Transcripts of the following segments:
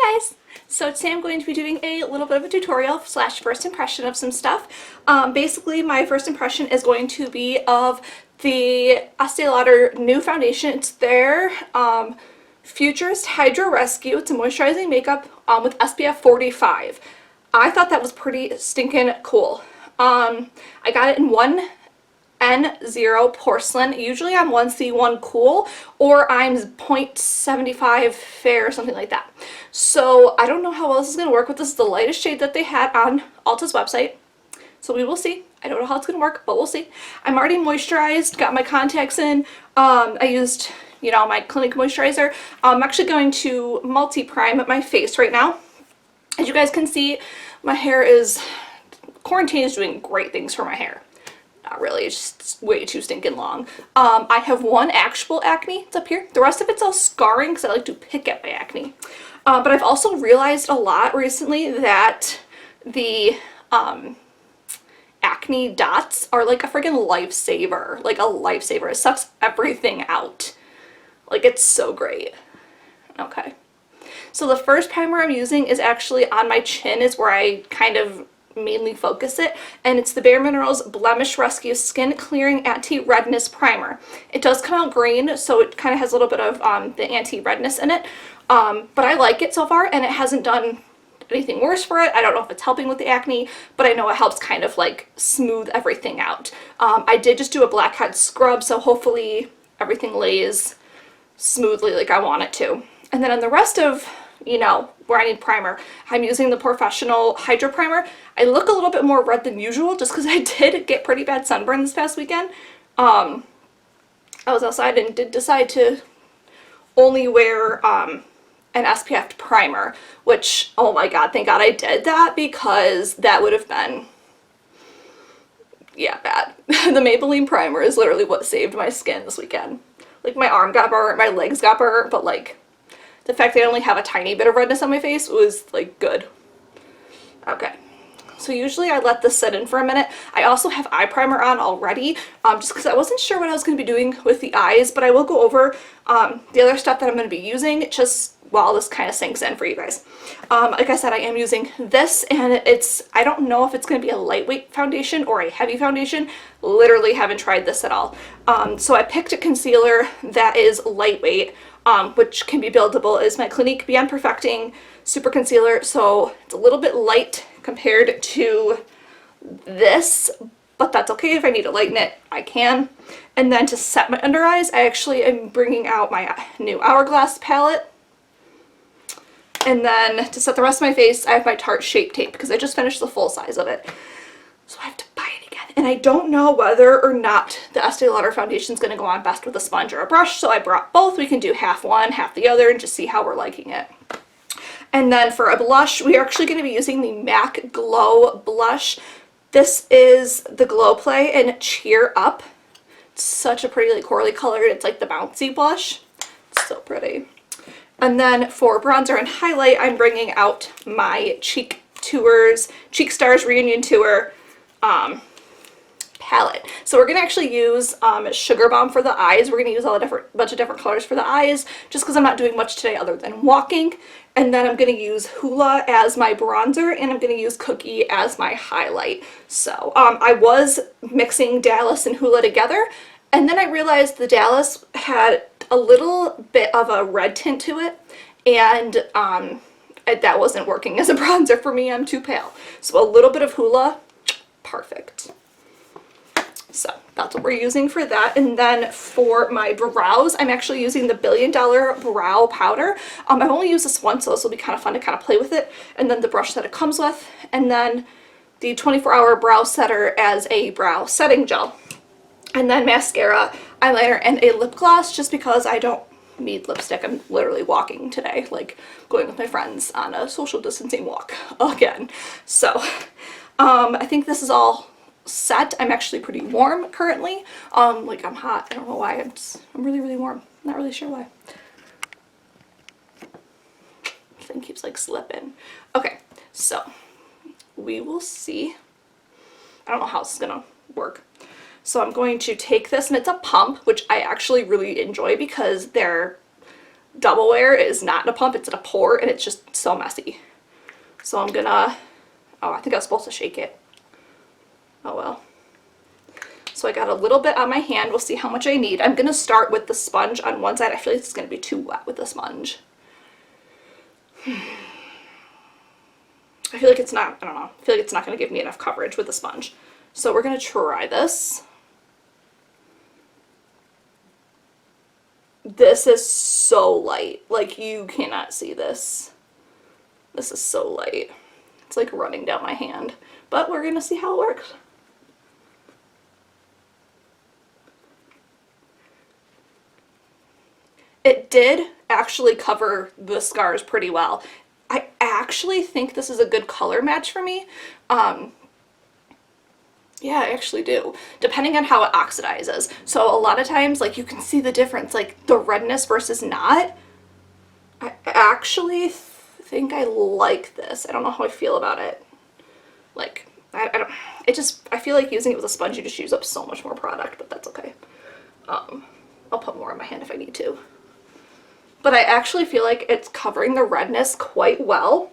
Hi guys! So today I'm going to be doing a little bit of a tutorial slash first impression of some stuff. Basically my first impression is going to be of the Estee Lauder new foundation. It's their Futurist Hydro Rescue. It's a moisturizing makeup with SPF 45. I thought that was pretty stinking cool. I got it in one N0 porcelain. Usually I'm 1C1 cool or I'm 0.75 fair or something like that. So I don't know how well this is going to work, but this is the lightest shade that they had on Ulta's website. So we will see. I don't know how it's going to work, but we'll see. I'm already moisturized, got my contacts in. I used, my Clinique moisturizer. I'm actually going to multi-prime my face right now. As you guys can see, my hair quarantine is doing great things for my hair. Not really, it's just way too stinking long. I have one actual acne, it's up here. The rest of it's all scarring because I like to pick at my acne. But I've also realized a lot recently that the acne dots are like a friggin' lifesaver. Like a lifesaver. It sucks everything out. Like, it's so great. Okay. So the first primer I'm using is actually on my chin, is where I kind of mainly focus it, and it's the Bare Minerals Blemish Rescue Skin Clearing Anti-Redness Primer. It does come out green, so it kind of has a little bit of the anti-redness in it, but I like it so far, and it hasn't done anything worse for it. I don't know if it's helping with the acne, but I know it helps kind of like smooth everything out. I did just do a blackhead scrub, so hopefully everything lays smoothly like I want it to. And then on the rest of, where I need primer, I'm using the Professional Hydro Primer. I look a little bit more red than usual just because I did get pretty bad sunburn this past weekend. I was outside and did decide to only wear an SPF primer, which, oh my god, thank god I did that, because that would have been, yeah, bad. The Maybelline primer is literally what saved my skin this weekend. Like, my arm got burnt, my legs got burnt, but like, the fact that I only have a tiny bit of redness on my face was, like, good. Okay. So usually I let this sit in for a minute. I also have eye primer on already, just because I wasn't sure what I was going to be doing with the eyes, but I will go over the other stuff that I'm going to be using just while this kind of sinks in for you guys. Like I said, I am using this, and I don't know if it's going to be a lightweight foundation or a heavy foundation. Literally haven't tried this at all. So I picked a concealer that is lightweight, which can be buildable, is my Clinique Beyond Perfecting Super Concealer. So it's a little bit light compared to this, but that's okay. If I need to lighten it, I can. And then to set my under eyes, I actually am bringing out my new Hourglass palette. And then to set the rest of my face, I have my Tarte Shape Tape, because I just finished the full size of it. So I have to buy it again. And I don't know whether or not the Estee Lauder foundation is going to go on best with a sponge or a brush, so I brought both. We can do half one, half the other, and just see how we're liking it. And then for a blush, we are actually going to be using the MAC Glow blush. This is the Glow Play in Cheer Up. It's such a pretty, like, corally colored. It's like the bouncy blush. It's so pretty. And then for bronzer and highlight, I'm bringing out my Cheek Stars Reunion Tour palette. So we're going to actually use Sugar Bomb for the eyes. We're going to use bunch of different colors for the eyes, just because I'm not doing much today other than walking. And then I'm going to use Hoola as my bronzer, and I'm going to use Cookie as my highlight. So I was mixing Dallas and Hoola together, and then I realized the Dallas had a little bit of a red tint to it, and that wasn't working as a bronzer for me. I'm too pale. So a little bit of Hoola, perfect. So that's what we're using for that. And then for my brows, I'm actually using the $1 Billion Brow Powder. I've only used this once, so this will be kind of fun to kind of play with it. And then the brush that it comes with. And then the 24-Hour Brow Setter as a brow setting gel. And then mascara, eyeliner, and a lip gloss, just because I don't need lipstick. I'm literally walking today, like going with my friends on a social distancing walk again. So I think this is all set. I'm actually pretty warm currently. Like, I'm hot. I don't know why. I'm really, really warm. Not really sure why. Thing keeps like slipping. Okay, so we will see. I don't know how this is gonna work. So I'm going to take this, and it's a pump, which I actually really enjoy because they're double wear. It is not in a pump, it's in a pour, and it's just so messy. So I'm gonna, oh, I think I was supposed to shake it. Oh well. So I got a little bit on my hand. We'll see how much I need. I'm gonna start with the sponge on one side. I feel like it's gonna be too wet with the sponge. I feel like it's not, I don't know. I feel like it's not gonna give me enough coverage with the sponge. So we're gonna try this. This is so light. Like, you cannot see this. This is so light. It's like running down my hand. But we're gonna see how it works. It did actually cover the scars pretty well. I actually think this is a good color match for me. Yeah, I actually do, depending on how it oxidizes. So a lot of times, like, you can see the difference, like the redness versus not. I actually think I like this. I don't know how I feel about it. Like, I don't, it just, I feel like using it with a sponge, you just use up so much more product, but that's okay. I'll put more on my hand if I need to. But I actually feel like it's covering the redness quite well.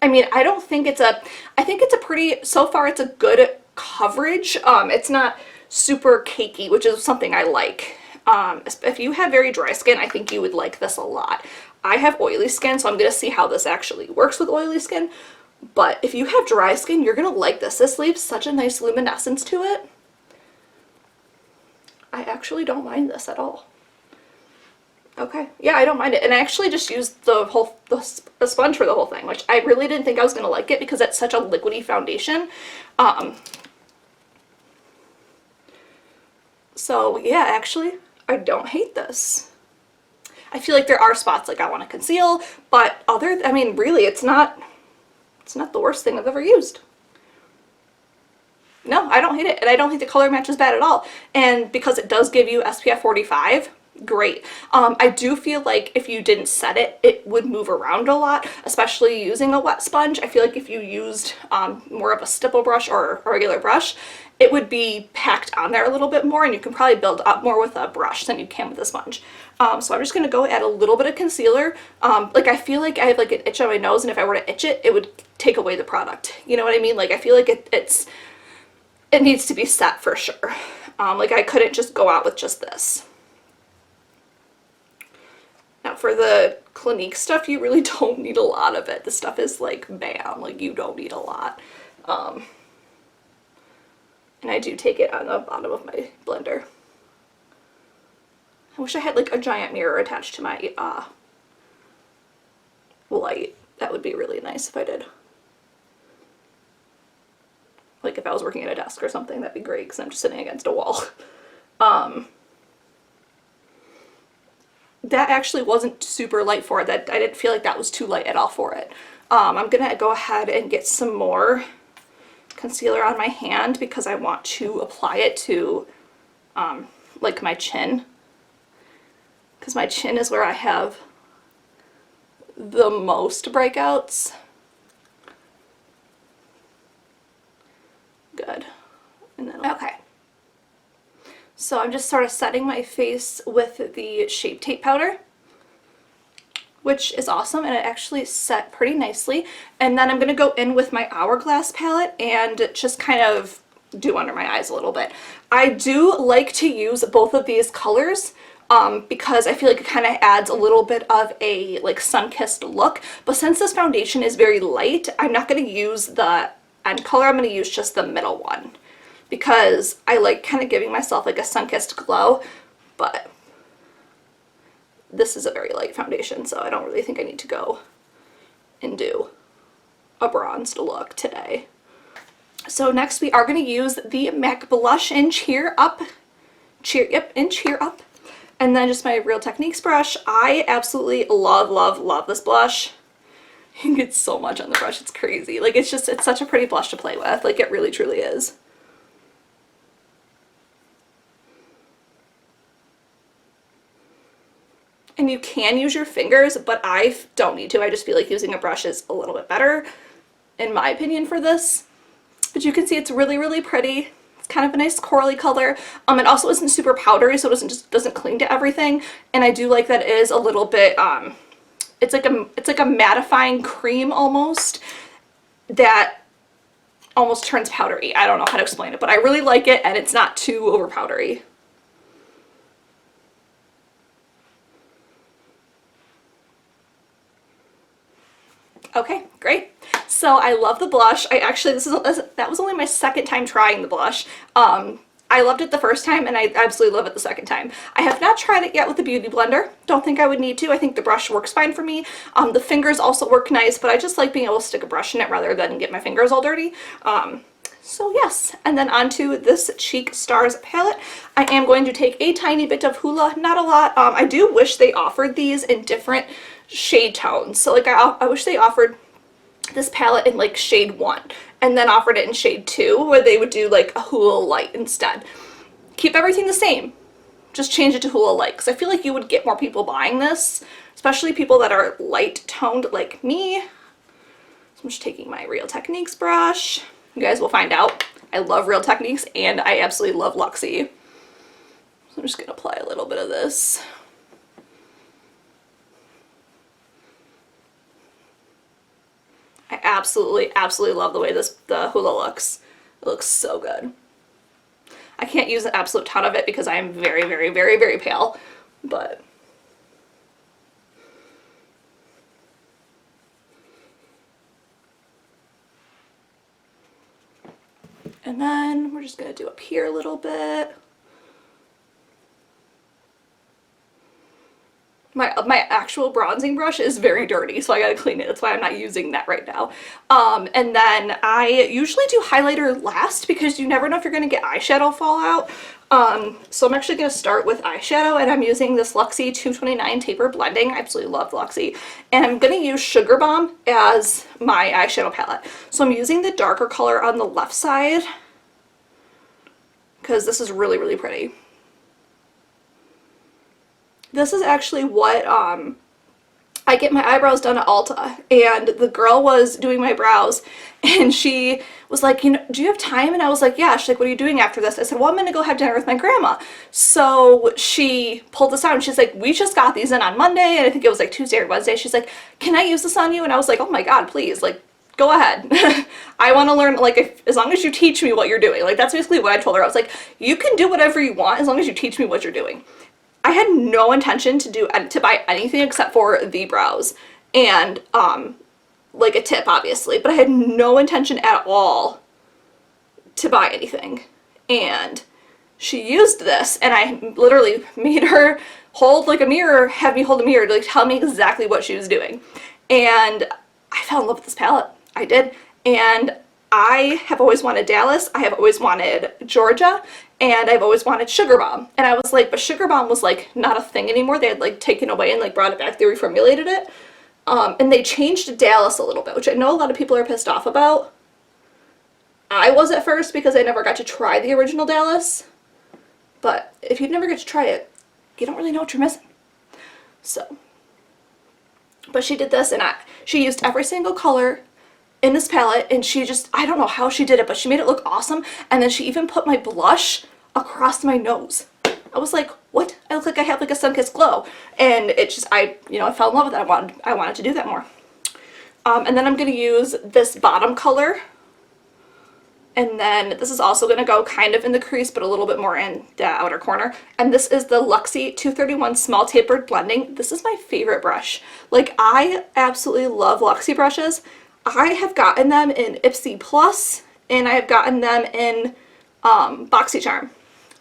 I mean, I don't think it's a, I think it's a pretty, so far it's a good coverage. It's not super cakey, which is something I like. If you have very dry skin, I think you would like this a lot. I have oily skin, so I'm going to see how this actually works with oily skin. But if you have dry skin, you're going to like this. This leaves such a nice luminescence to it. I actually don't mind this at all. Okay, yeah, I don't mind it. And I actually just used the sponge for the whole thing, which I really didn't think I was going to like it because it's such a liquidy foundation. So yeah, actually, I don't hate this. I feel like there are spots like I want to conceal, but I mean, really, it's not the worst thing I've ever used. No, I don't hate it, and I don't think the color match is bad at all. And because it does give you SPF 45, great. I do feel like if you didn't set it, it would move around a lot, especially using a wet sponge. I feel like if you used more of a stipple brush or a regular brush, it would be packed on there a little bit more, and you can probably build up more with a brush than you can with a sponge. So I'm just going to go add a little bit of concealer. Like, I feel like I have like an itch on my nose, and if I were to itch it, it would take away the product. You know what I mean? Like, I feel like it needs to be set for sure. Like, I couldn't just go out with just this. Now for the Clinique stuff, you really don't need a lot of it. The stuff is like, bam, like you don't need a lot. And I do take it on the bottom of my blender. I wish I had like a giant mirror attached to my light. That would be really nice if I did. Like if I was working at a desk or something, that'd be great because I'm just sitting against a wall. That actually wasn't super light for it. I didn't feel like that was too light at all for it. I'm gonna go ahead and get some more concealer on my hand because I want to apply it to like my chin, because my chin is where I have the most breakouts. Good. And then, okay. So I'm just sort of setting my face with the Shape Tape powder, which is awesome, and it actually set pretty nicely. And then I'm going to go in with my Hourglass palette and just kind of do under my eyes a little bit. I do like to use both of these colors because I feel like it kind of adds a little bit of a like sun-kissed look. But since this foundation is very light, I'm not going to use the end color. I'm going to use just the middle one, because I like kind of giving myself like a sun-kissed glow, but this is a very light foundation, so I don't really think I need to go and do a bronzed look today. So next we are going to use the MAC blush in Cheer Up. In Cheer Up. And then just my Real Techniques brush. I absolutely love, love, love this blush. You get so much on the brush, it's crazy. Like, it's such a pretty blush to play with. Like, it really, truly is. And you can use your fingers, but I don't need to. I just feel like using a brush is a little bit better, in my opinion, for this. But you can see it's really, really pretty. kind of a nice corally color. It also isn't super powdery, so it doesn't cling to everything. And I do like that it is a little bit, it's like a mattifying cream almost that almost turns powdery. I don't know how to explain it, but I really like it, and it's not too over powdery. Okay, great. So I love the blush. I actually, that was only my second time trying the blush. I loved it the first time, and I absolutely love it the second time. I have not tried it yet with the Beauty Blender. Don't think I would need to. I think the brush works fine for me. The fingers also work nice, but I just like being able to stick a brush in it rather than get my fingers all dirty. So yes, and then onto this Cheek Stars palette. I am going to take a tiny bit of Hoola, not a lot. I do wish they offered these in different shade tones. So like I wish they offered this palette in like shade 1 and then offered it in shade 2, where they would do like a Hoola Light instead. Keep everything the same, just change it to Hoola Light, because I feel like you would get more people buying this, especially people that are light toned like me. So I'm just taking my Real Techniques brush. You guys will find out I love Real Techniques and I absolutely love Luxie. So I'm just gonna apply a little bit of this. I absolutely love the way the Hoola looks. It looks so good. I can't use an absolute ton of it because I am very pale, but and then we're just gonna do up here a little bit. My actual bronzing brush is very dirty, so I gotta clean it. That's why I'm not using that right now. And then I usually do highlighter last because you never know if you're gonna get eyeshadow fallout. So I'm actually gonna start with eyeshadow, and I'm using this Luxie 229 Taper Blending. I absolutely love Luxie. And I'm gonna use Sugar Bomb as my eyeshadow palette. So I'm using the darker color on the left side because this is really pretty. This is actually what I get my eyebrows done at Ulta, and the girl was doing my brows and she was like, you know, do you have time? And I was like, yeah. She's like, what are you doing after this? I said, well, I'm gonna go have dinner with my grandma. So she pulled this out and she's like, we just got these in on Monday, and I think it was like Tuesday or Wednesday. She's like, can I use this on you? And I was like, oh my god, please, like, go ahead. I want to learn, like, as long as you teach me what you're doing. Like, that's basically what I told her. I was like, you can do whatever you want as long as you teach me what you're doing. I had no intention to buy anything except for the brows and like a tip, obviously, but I had no intention at all to buy anything. And she used this, and I literally made her hold like a mirror, have me hold a mirror to like tell me exactly what she was doing. And I fell in love with this palette. I did. And I have always wanted Dallas, I have always wanted Georgia, and I've always wanted Sugar Bomb. And I was like, but Sugar Bomb was like not a thing anymore. They had like taken away and like brought it back. They reformulated it. And they changed Dallas a little bit, which I know a lot of people are pissed off about. I was at first because I never got to try the original Dallas. But if you never get to try it, you don't really know what you're missing. So, but she did this, and she used every single color in this palette, and she just, I don't know how she did it, but she made it look awesome. And then she even put my blush across my nose. I was like, what? I look like I have like a sun-kissed glow. And it just, I fell in love with it. I wanted to do that more. And then I'm going to use this bottom color. And then this is also going to go kind of in the crease, but a little bit more in the outer corner. And this is the Luxie 231 Small Tapered Blending. This is my favorite brush. Like, I absolutely love Luxie brushes. I have gotten them in Ipsy Plus, and I have gotten them in BoxyCharm,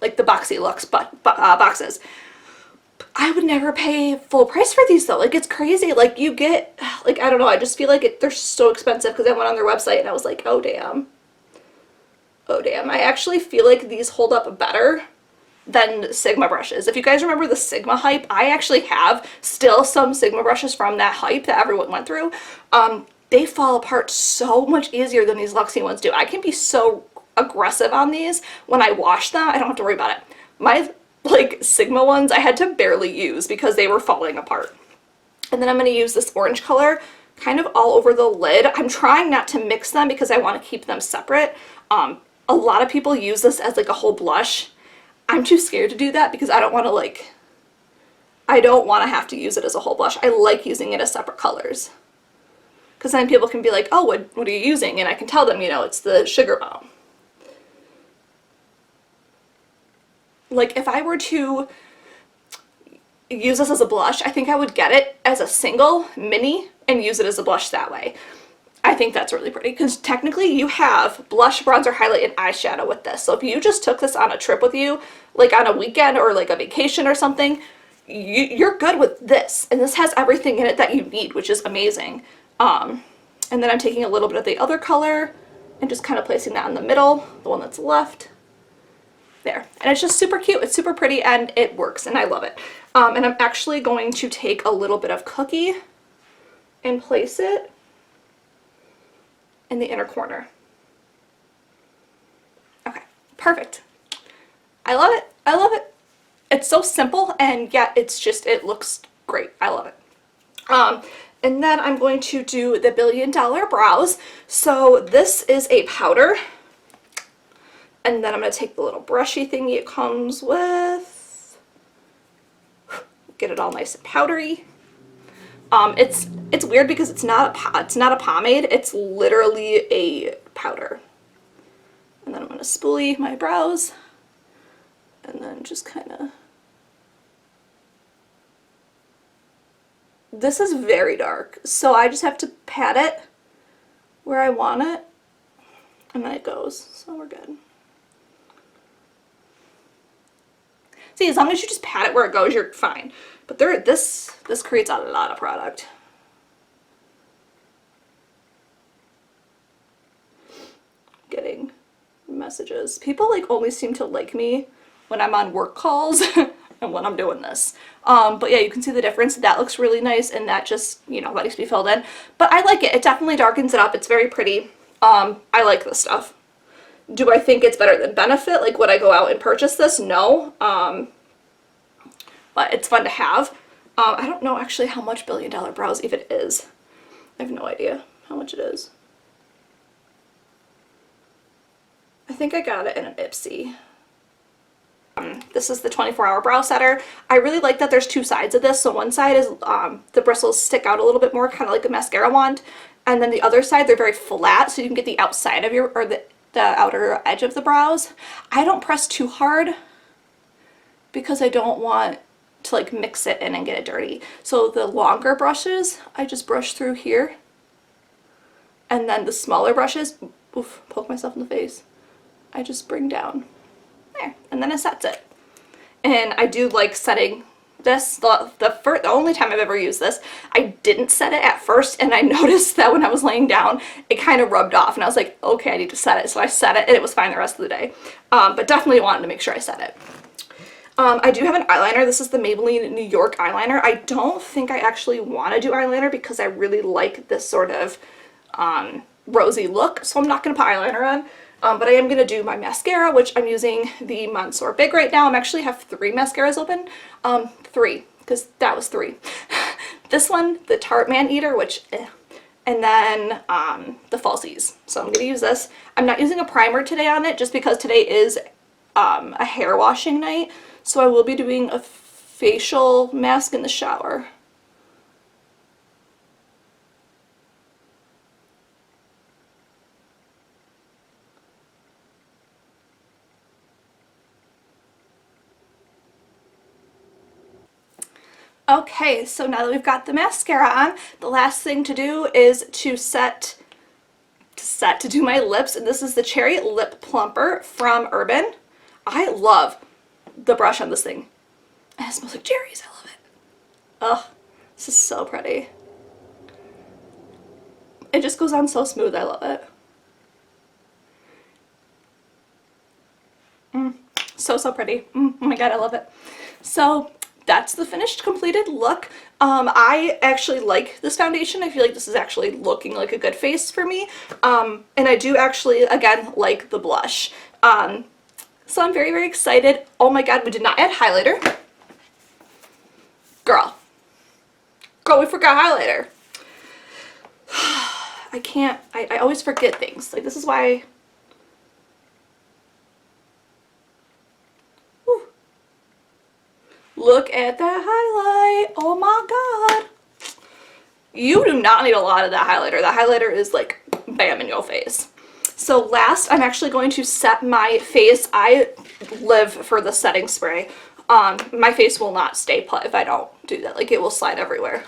like the Boxy Lux boxes. I would never pay full price for these though. Like, it's crazy. Like, you get, like, I don't know, I just feel like they're so expensive because I went on their website and I was like, oh damn. Oh damn. I actually feel like these hold up better than Sigma brushes. If you guys remember the Sigma hype, I actually have still some Sigma brushes from that hype that everyone went through. They fall apart so much easier than these Luxie ones do. I can be so aggressive on these when I wash them. I don't have to worry about it. My like Sigma ones I had to barely use because they were falling apart. And then I'm going to use this orange color kind of all over the lid. I'm trying not to mix them because I want to keep them separate. A lot of people use this as like a whole blush. I'm too scared to do that because I don't want to like, I don't want to have to use it as a whole blush. I like using it as separate colors. Because then people can be like, oh, what are you using? And I can tell them, you know, it's the Sugar Bomb. Like, if I were to use this as a blush, I think I would get it as a single mini and use it as a blush that way. I think that's really pretty because technically you have blush, bronzer, highlight, and eyeshadow with this. So if you just took this on a trip with you, like on a weekend or like a vacation or something, you're good with this. And this has everything in it that you need, which is amazing. And then I'm taking a little bit of the other color and just kind of placing that in the middle, the one that's left. There. And it's just super cute. It's super pretty and it works and I love it. And I'm actually going to take a little bit of Cookie and place it in the inner corner. Okay, perfect. I love it. I love it. It's so simple and yet it's just, it looks great. I love it. And then I'm going to do the $1 Billion Brows. So this is a powder. And then I'm going to take the little brushy thingy it comes with. Get it all nice and powdery. It's weird because it's not a pomade. It's literally a powder. And then I'm going to spoolie my brows. And then just kind of. This is very dark, so I just have to pat it where I want it. And then it goes. So we're good. See, as long as you just pat it where it goes, you're fine. But this creates a lot of product. Getting messages. People like only seem to like me when I'm on work calls and when I'm doing this. But yeah, you can see the difference. That looks really nice and that just, you know, that needs to be filled in. But I like it. It definitely darkens it up. It's very pretty. I like this stuff. Do I think it's better than Benefit? Like, would I go out and purchase this? No. But it's fun to have. I don't know actually how much $1 Billion Brows even is. I have no idea how much it is. I think I got it in an Ipsy. This is the 24-hour brow setter. I really like that there's two sides of this. So one side is the bristles stick out a little bit more, kind of like a mascara wand. And then the other side, they're very flat, so you can get the outside of your, or the outer edge of the brows. I don't press too hard because I don't want to like mix it in and get it dirty. So the longer brushes, I just brush through here. And then the smaller brushes, oof, poke myself in the face, I just bring down there, and then it sets it. And I do like setting this. The only time I've ever used this, I didn't set it at first, and I noticed that when I was laying down, it kind of rubbed off, and I was like, okay, I need to set it. So I set it, and it was fine the rest of the day. But definitely wanted to make sure I set it. I do have an eyeliner. This is the Maybelline New York eyeliner. I don't think I actually want to do eyeliner because I really like this sort of rosy look, so I'm not going to put eyeliner on. But I am going to do my mascara, which I'm using the Mansour Big right now. I actually have 3 mascaras open. 3, because that was 3. This one, the Tarte Man Eater, which, and then the Falsies. So I'm going to use this. I'm not using a primer today on it just because today is a hair washing night. So I will be doing a facial mask in the shower. Okay, so now that we've got the mascara on, the last thing to do is to do my lips, and this is the Cherry Lip Plumper from Urban. I love the brush on this thing. And it smells like cherries. I love it. Ugh, this is so pretty. It just goes on so smooth. I love it. So pretty. Oh my god, I love it. So that's the finished completed look. I actually like this foundation. I feel like this is actually looking like a good face for me. And I do actually, again, like the blush. So I'm very, very excited. Oh my god, we did not add highlighter. Girl, we forgot highlighter. I always forget things. Like, this is why at that highlight. Oh my god. You do not need a lot of that highlighter. That highlighter is like bam in your face. So last, I'm actually going to set my face. I live for the setting spray. My face will not stay put if I don't do that. Like, it will slide everywhere.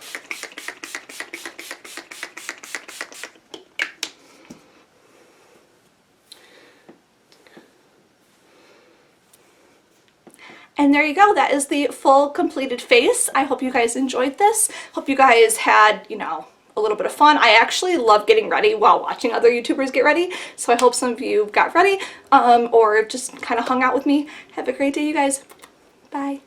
And there you go. That is the full completed face. I hope you guys enjoyed this. Hope you guys had, you know, a little bit of fun. I actually love getting ready while watching other YouTubers get ready. So I hope some of you got ready or just kind of hung out with me. Have a great day, you guys. Bye.